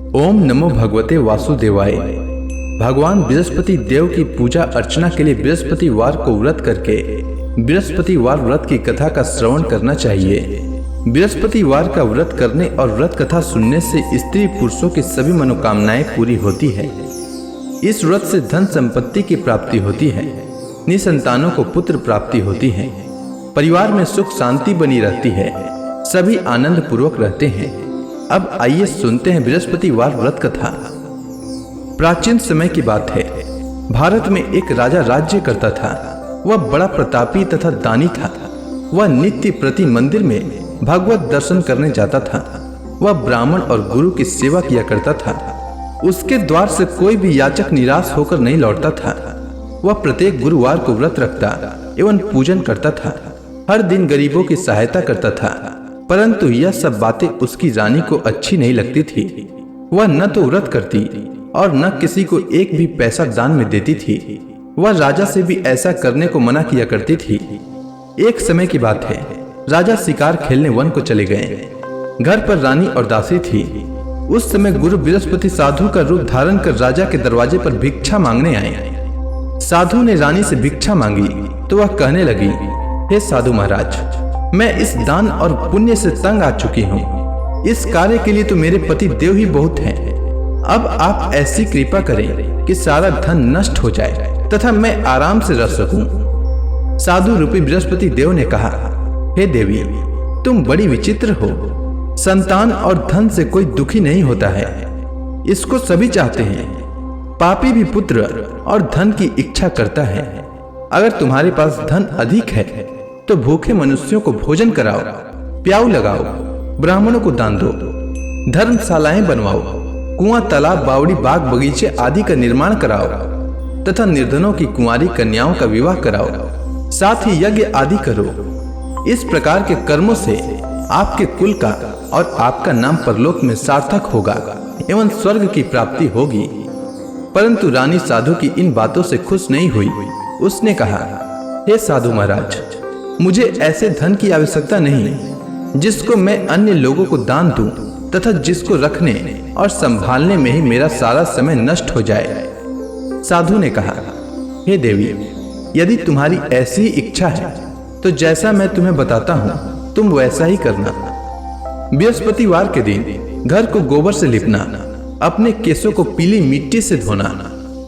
ओम नमो भगवते वासुदेवाय। भगवान बृहस्पति देव की पूजा अर्चना के लिए बृहस्पतिवार को व्रत करके बृहस्पतिवार व्रत की कथा का श्रवण करना चाहिए। बृहस्पतिवार का व्रत करने और व्रत कथा सुनने से स्त्री पुरुषों की सभी मनोकामनाएं पूरी होती है। इस व्रत से धन संपत्ति की प्राप्ति होती है, निसंतानों को पुत्र प्राप्ति होती है, परिवार में सुख शांति बनी रहती है, सभी आनंद पूर्वक रहते हैं। अब आइए सुनते हैं बृहस्पतिवार व्रत कथा। प्राचीन समय की बात है। भारत में एक राजा राज्य करता था। वह बड़ा प्रतापी तथा दानी था। वह नित्य प्रति मंदिर में भगवत दर्शन करने जाता था। वह ब्राह्मण और गुरु की सेवा किया करता था। उसके द्वार से कोई भी याचक निराश होकर नहीं लौटता था। वह प्रत्येक गुरुवार को व्रत रखता एवं पूजन करता था। हर दिन गरीबों की सहायता करता था। परंतु यह सब बातें उसकी रानी को अच्छी नहीं लगती थी। वह न तो व्रत करती और न किसी को एक भी पैसा दान में देती थी। वह राजा से भी ऐसा करने को मना किया करती थी। एक समय की बात है। राजा शिकार खेलने वन को चले गए। घर पर रानी और दासी थी। उस समय गुरु बृहस्पति साधु का रूप धारण कर राजा के दरवाजे पर भिक्षा मांगने आए। साधु ने रानी से भिक्षा मांगी तो वह कहने लगी, हे साधु महाराज, मैं इस दान और पुण्य से तंग आ चुकी हूँ। इस कार्य के लिए तो मेरे पति देव ही बहुत हैं। अब आप ऐसी कृपा करें कि सारा धन नष्ट हो जाए तथा मैं आराम से रह सकूं। साधु रूपी बृहस्पति देव ने कहा, हे देवी, तुम बड़ी विचित्र हो। संतान और धन से कोई दुखी नहीं होता है, इसको सभी चाहते हैं। पापी भी पुत्र और धन की इच्छा करता है। अगर तुम्हारे पास धन अधिक है तो भूखे मनुष्यों को भोजन कराओ, प्याऊ लगाओ, ब्राह्मणों को दान दो, धर्मशालाएं बनवाओ, कुआं, तालाब, बावड़ी, बाग, बगीचे आदि का निर्माण कराओ तथा निर्धनों की कुंवारी कन्याओं का विवाह कराओ, साथ ही यज्ञ आदि करो। इस प्रकार के कर्मों से आपके कुल का और आपका नाम परलोक में सार्थक होगा एवं स्वर्ग की प्राप्ति होगी। परंतु रानी साधु की इन बातों से खुश नहीं हुई। उसने कहा, हे साधु महाराज, मुझे ऐसे धन की आवश्यकता नहीं जिसको मैं अन्य लोगों को दान दूं तथा जिसको रखने और संभालने में ही मेरा सारा समय नष्ट हो जाए। साधु ने कहा, हे देवी, यदि तुम्हारी ऐसी इच्छा है तो जैसा मैं तुम्हें बताता हूँ तुम वैसा ही करना। बृहस्पतिवार के दिन घर को गोबर से लिपना, अपने केसों को पीली मिट्टी से धोना,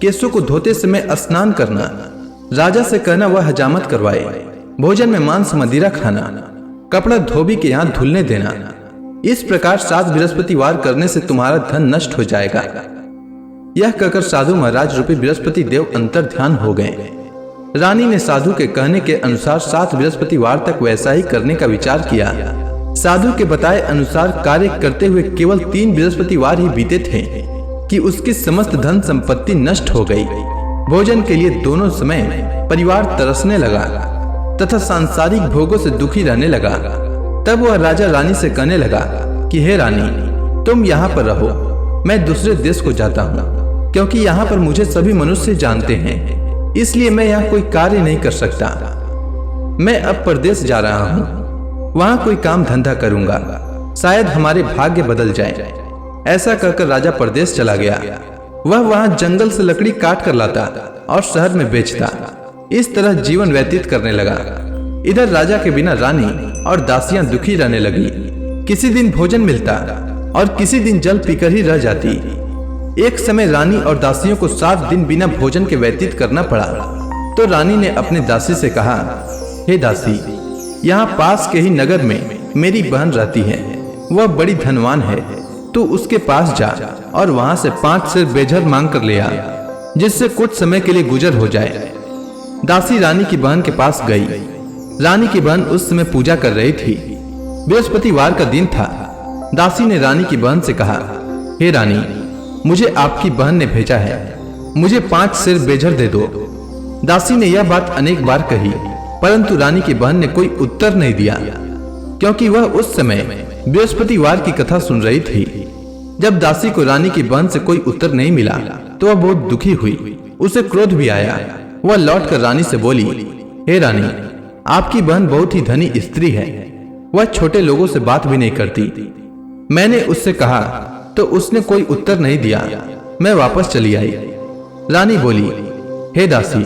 केसों को धोते समय स्नान करना, राजा से कहना वह हजामत करवाए, भोजन में मांस मदिरा खाना, कपड़ा धोबी के यहाँ धुलने देना। इस प्रकार 7 बृहस्पतिवार करने से तुम्हारा धन नष्ट हो जाएगा। यह कहकर साधु महाराज रूपी बृहस्पति देव अंतर ध्यान हो गए। रानी ने साधु के कहने के अनुसार 7 बृहस्पतिवार तक वैसा ही करने का विचार किया। साधु के बताए अनुसार कार्य करते हुए केवल 3 बृहस्पतिवार ही बीते थे कि उसकी समस्त धन संपत्ति नष्ट हो गई। भोजन के लिए दोनों समय परिवार तरसने लगा तथा सांसारिक भोगों से दुखी रहने लगा। तब वह राजा रानी से कहने लगा कि हे रानी, तुम यहाँ पर रहो, मैं दूसरे देश को जाता हूँ, क्योंकि यहाँ पर मुझे सभी मनुष्य जानते हैं, इसलिए मैं यहाँ कोई कार्य नहीं कर सकता। मैं अब परदेश जा रहा हूँ, वहाँ कोई काम धंधा करूंगा, शायद हमारे भाग्य बदल जाए। ऐसा कहकर राजा परदेश चला गया। वह वहाँ जंगल से लकड़ी काट कर लाता और शहर में बेचता। इस तरह जीवन व्यतीत करने लगा। इधर राजा के बिना रानी और दासियां दुखी रहने लगी। किसी दिन भोजन मिलता और किसी दिन जल पीकर ही रह जाती। एक समय रानी और दासियों को 7 दिन बिना भोजन के व्यतीत करना पड़ा। तो रानी ने अपने दासी से कहा, हे दासी, यहाँ पास के ही नगर में मेरी बहन रहती है, वह बड़ी धनवान है, तू उसके पास जा और वहां से 5 सेर बेझर मांग कर ले आ, जिससे कुछ समय के लिए गुजर हो जाए। दासी रानी की बहन के पास गई। रानी की बहन उस समय पूजा कर रही थी। बृहस्पतिवार का दिन था। दासी ने रानी की बहन से कहा, हे रानी, मुझे आपकी बहन ने भेजा है, मुझे 5 सेर बेझर दे दो। दासी ने यह बात अनेक बार कही, परंतु रानी की बहन ने कोई उत्तर नहीं दिया, क्योंकि वह उस समय बृहस्पतिवार की कथा सुन रही थी। जब दासी को रानी की बहन से कोई उत्तर नहीं मिला तो वह बहुत दुखी हुई। उसे क्रोध भी आया। वह लौटकर रानी से बोली, हे रानी, आपकी बहन बहुत ही धनी स्त्री है, वह छोटे लोगों से बात भी नहीं करती। मैंने उससे कहा तो उसने कोई उत्तर नहीं दिया। मैं वापस चली आई। रानी बोली, हे दासी,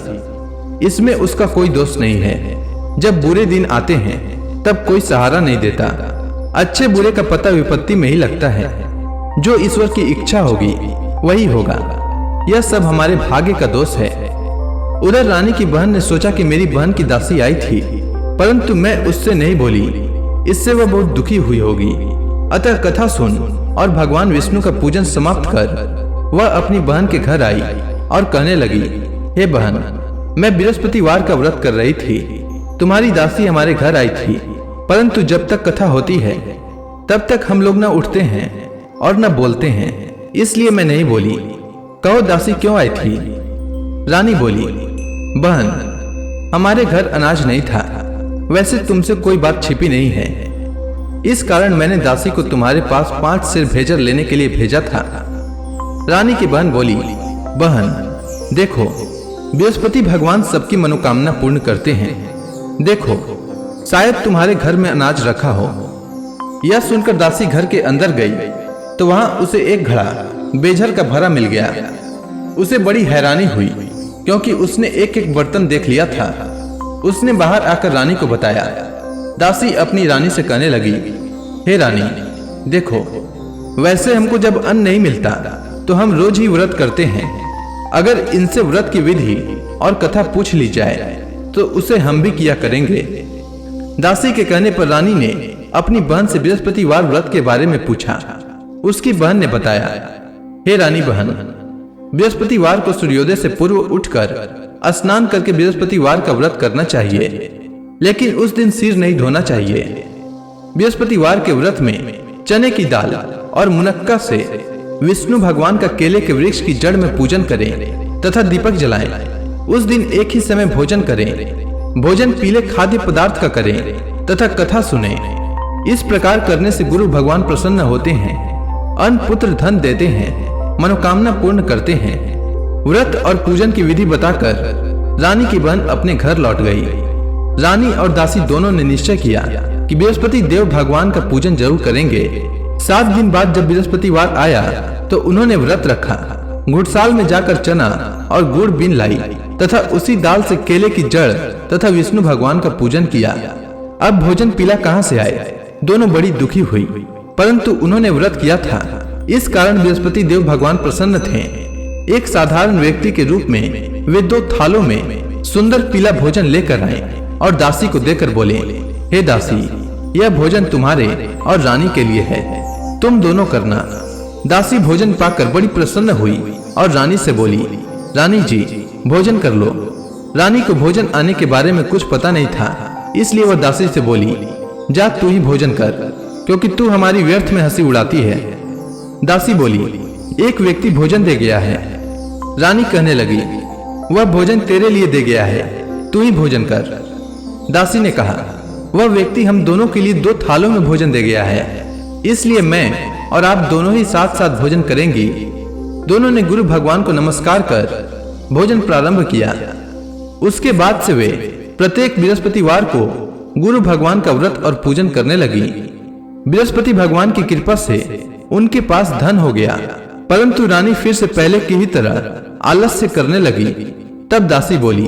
इसमें उसका कोई दोष नहीं है। जब बुरे दिन आते हैं तब कोई सहारा नहीं देता। अच्छे बुरे का पता विपत्ति में ही लगता है। जो ईश्वर की इच्छा होगी वही होगा। यह सब हमारे भाग्य का दोष है। उधर रानी की बहन ने सोचा कि मेरी बहन की दासी आई थी, परंतु मैं उससे नहीं बोली। इससे वह बहुत दुखी हुई होगी। अतः कथा सुन और भगवान विष्णु का पूजन समाप्त कर वह अपनी बहन के घर आई और कहने लगी, हे बहन, मैं बृहस्पतिवार का व्रत कर रही थी। तुम्हारी दासी हमारे घर आई थी, परंतु जब तक कथा होती है तब तक हम लोग न उठते हैं और न बोलते हैं, इसलिए मैं नहीं बोली। कहो दासी क्यों आई थी? रानी बोली, बहन, हमारे घर अनाज नहीं था। वैसे तुमसे कोई बात छिपी नहीं है। इस कारण मैंने दासी को तुम्हारे पास 5 सेर भेजर लेने के लिए भेजा था। रानी की बहन बोली, बहन देखो, बृहस्पति भगवान सबकी मनोकामना पूर्ण करते हैं। देखो, शायद तुम्हारे घर में अनाज रखा हो। यह सुनकर दासी घर के अंदर गई तो वहां उसे एक घड़ा बेझर का भरा मिल गया। उसे बड़ी हैरानी हुई क्योंकि उसने एक एक बर्तन देख लिया था। उसने बाहर आकर रानी को बताया। दासी अपनी रानी से कहने लगी, हे रानी, देखो, वैसे हमको जब अन्न नहीं मिलता तो हम रोज ही व्रत करते हैं। अगर इनसे व्रत की विधि और कथा पूछ ली जाए तो उसे हम भी किया करेंगे। दासी के कहने पर रानी ने अपनी बहन से बृहस्पतिवार व्रत के बारे में पूछा। उसकी बहन ने बताया, हे रानी बहन, बृहस्पतिवार को सूर्योदय से पूर्व उठकर स्नान करके बृहस्पतिवार का व्रत करना चाहिए, लेकिन उस दिन सिर नहीं धोना चाहिए। बृहस्पतिवार के व्रत में चने की दाल और मुनक्का से विष्णु भगवान का केले के वृक्ष की जड़ में पूजन करें तथा दीपक जलाएं। उस दिन एक ही समय भोजन करें। भोजन पीले खाद्य पदार्थ का करें तथा कथा सुने। इस प्रकार करने से गुरु भगवान प्रसन्न होते हैं, अन्न पुत्र धन देते हैं, मनोकामना पूर्ण करते हैं। व्रत और पूजन की विधि बताकर रानी की बहन अपने घर लौट गई। रानी और दासी दोनों ने निश्चय किया कि बृहस्पति देव भगवान का पूजन जरूर करेंगे। 7 दिन बाद जब बृहस्पतिवार आया तो उन्होंने व्रत रखा। घुड़साल में जाकर चना और गुड़ बीन लाई तथा उसी दाल से केले की जड़ तथा विष्णु भगवान का पूजन किया। अब भोजन पीला कहाँ से आए? दोनों बड़ी दुखी हुई, परंतु उन्होंने व्रत किया था, इस कारण बृहस्पति देव भगवान प्रसन्न थे। एक साधारण व्यक्ति के रूप में वे 2 थालों में सुंदर पीला भोजन लेकर आए और दासी को देकर बोले, हे दासी, यह भोजन तुम्हारे और रानी के लिए है, तुम दोनों करना। दासी भोजन पाकर बड़ी प्रसन्न हुई और रानी से बोली, रानी जी, भोजन कर लो। रानी को भोजन आने के बारे में कुछ पता नहीं था, इसलिए वह दासी से बोली, जा तू ही भोजन कर, क्योंकि तू हमारी व्यर्थ में हंसी उड़ाती है। दासी बोली, एक व्यक्ति भोजन दे गया है। रानी कहने लगी, वह भोजन तेरे लिए दे गया है, तू ही भोजन कर। दासी ने कहा, वह व्यक्ति हम दोनों के लिए 2 थालों में भोजन दे गया है, इसलिए मैं और आप दोनों ही साथ साथ भोजन करेंगी। दोनों ने गुरु भगवान को नमस्कार कर भोजन प्रारंभ किया। उसके बाद से वे प्रत्येक बृहस्पतिवार को गुरु भगवान का व्रत और पूजन करने लगी। बृहस्पति भगवान की कृपा से उनके पास धन हो गया, परंतु रानी फिर से पहले की ही तरह आलस्य करने लगी। तब दासी बोली,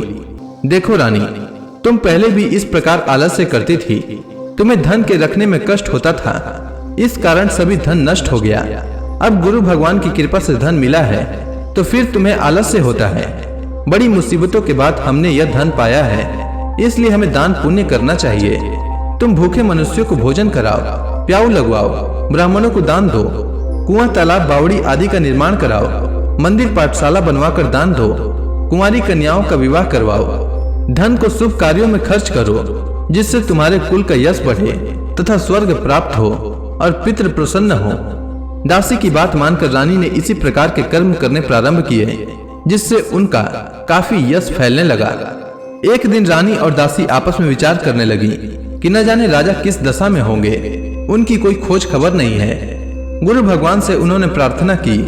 देखो रानी, तुम पहले भी इस प्रकार आलस्य करती थी। तुम्हें धन के रखने में कष्ट होता था, इस कारण सभी धन नष्ट हो गया। अब गुरु भगवान की कृपा से धन मिला है तो फिर तुम्हें आलस्य होता है। बड़ी मुसीबतों के बाद हमने यह धन पाया है, इसलिए हमें दान पुण्य करना चाहिए। तुम भूखे मनुष्यों को भोजन कराओ, प्याऊ लगवाओ, ब्राह्मणों को दान दो, कुआं तालाब बावड़ी आदि का निर्माण कराओ, मंदिर पाठशाला बनवाकर दान दो, कुंवारी कन्याओं का विवाह करवाओ। धन को शुभ कार्यों में खर्च करो, जिससे तुम्हारे कुल का यश बढ़े तथा स्वर्ग प्राप्त हो और पितृ प्रसन्न हो। दासी की बात मानकर रानी ने इसी प्रकार के कर्म करने प्रारंभ किए, जिससे उनका काफी यश फैलने लगा। एक दिन रानी और दासी आपस में विचार करने लगी कि न जाने राजा किस दशा में होंगे, उनकी कोई खोज खबर नहीं है। गुरु भगवान से उन्होंने प्रार्थना की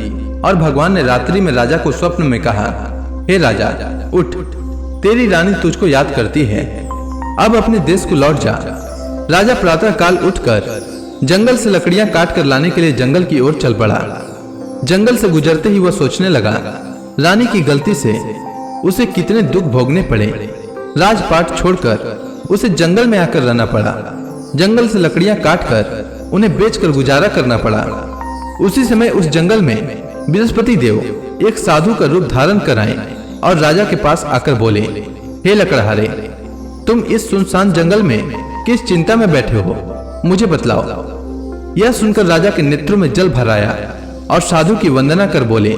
और भगवान ने रात्रि में राजा को स्वप्न में कहा, हे राजा, उठ, तेरी रानी तुझको याद करती है, अब अपने देश को लौट जा। राजा प्रातः काल उठकर जंगल से लकड़ियां काट कर लाने के लिए जंगल की ओर चल पड़ा। जंगल से गुजरते ही वह सोचने लगा, रानी की गलती से उसे कितने दुख भोगने पड़े। राजपाट छोड़कर उसे जंगल में आकर रहना पड़ा। जंगल से लकड़ियां काटकर उन्हें बेचकर गुजारा करना पड़ा। उसी समय उस जंगल में बृहस्पति देव एक साधु का रूप धारण कर आए और राजा के पास आकर बोले, हे लकड़हारे, तुम इस सुनसान जंगल में किस चिंता में बैठे हो, मुझे बतलाओ। यह सुनकर राजा के नेत्रों में जल भर आया और साधु की वंदना कर बोले,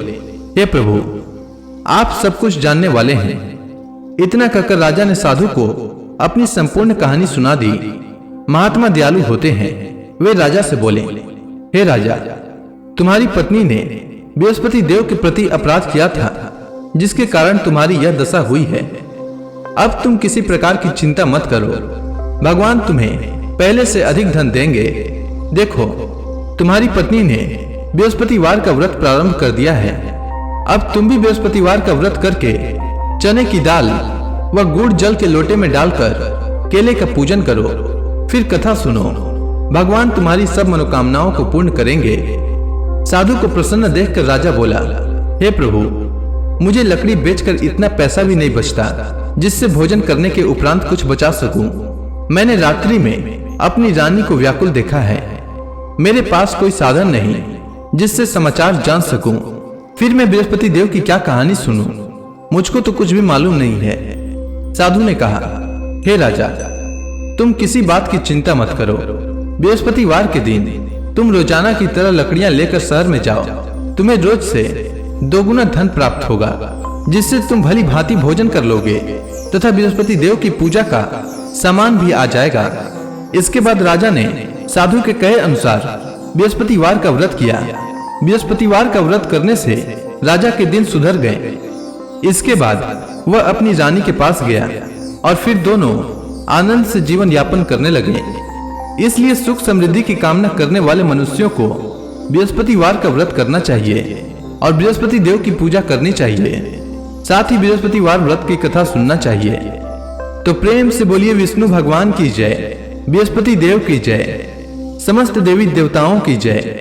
हे प्रभु, आप सब कुछ जानने वाले हैं। इतना कहकर राजा ने साधु को अपनी संपूर्ण कहानी सुना दी। महात्मा दयालु होते हैं। वे राजा से बोले, हे राजा, तुम्हारी पत्नी ने बृहस्पति देव के प्रति अपराध किया था, जिसके कारण तुम्हारी यह दशा हुई है। अब तुम किसी प्रकार की चिंता मत करो, भगवान तुम्हें पहले से अधिक धन देंगे। देखो, तुम्हारी पत्नी ने बृहस्पतिवार का व्रत प्रारंभ कर दिया है। अब तुम भी बृहस्पतिवार का व्रत करके चने की दाल व गुड़ जल के लोटे में डालकर केले का पूजन करो, फिर कथा सुनो। भगवान तुम्हारी सब मनोकामनाओं को पूर्ण करेंगे। साधु को प्रसन्न देखकर राजा बोला, हे प्रभु, मुझे लकड़ी बेचकर इतना पैसा भी नहीं बचता जिससे भोजन करने के उपरांत कुछ बचा सकूं। मैंने रात्रि में अपनी रानी को व्याकुल देखा है। मेरे पास कोई साधन नहीं जिससे समाचार जान सकूं। फिर मैं बृहस्पति देव की क्या कहानी सुनूं? मुझको तो कुछ भी मालूम नहीं है। साधु ने कहा, हे राजा, तुम किसी बात की चिंता मत करो। बृहस्पतिवार के दिन तुम रोजाना की तरह लकड़ियां लेकर शहर में जाओ। तुम्हें रोज से 2 गुना धन प्राप्त होगा, जिससे तुम भली भांति भोजन कर लोगे तथा बृहस्पति देव की पूजा का सामान भी आ जाएगा। इसके बाद राजा ने साधु के कहे अनुसार बृहस्पतिवार का व्रत किया। बृहस्पतिवार का व्रत करने से राजा के दिन सुधर गए। इसके बाद वह अपनी रानी के पास गया और फिर दोनों आनंद से जीवन यापन करने लगे। इसलिए सुख समृद्धि की कामना करने वाले मनुष्यों को बृहस्पतिवार का व्रत करना चाहिए और बृहस्पति देव की पूजा करनी चाहिए। साथ ही बृहस्पतिवार व्रत की कथा सुनना चाहिए। तो प्रेम से बोलिए विष्णु भगवान की जय, बृहस्पति देव की जय, समस्त देवी देवताओं की जय।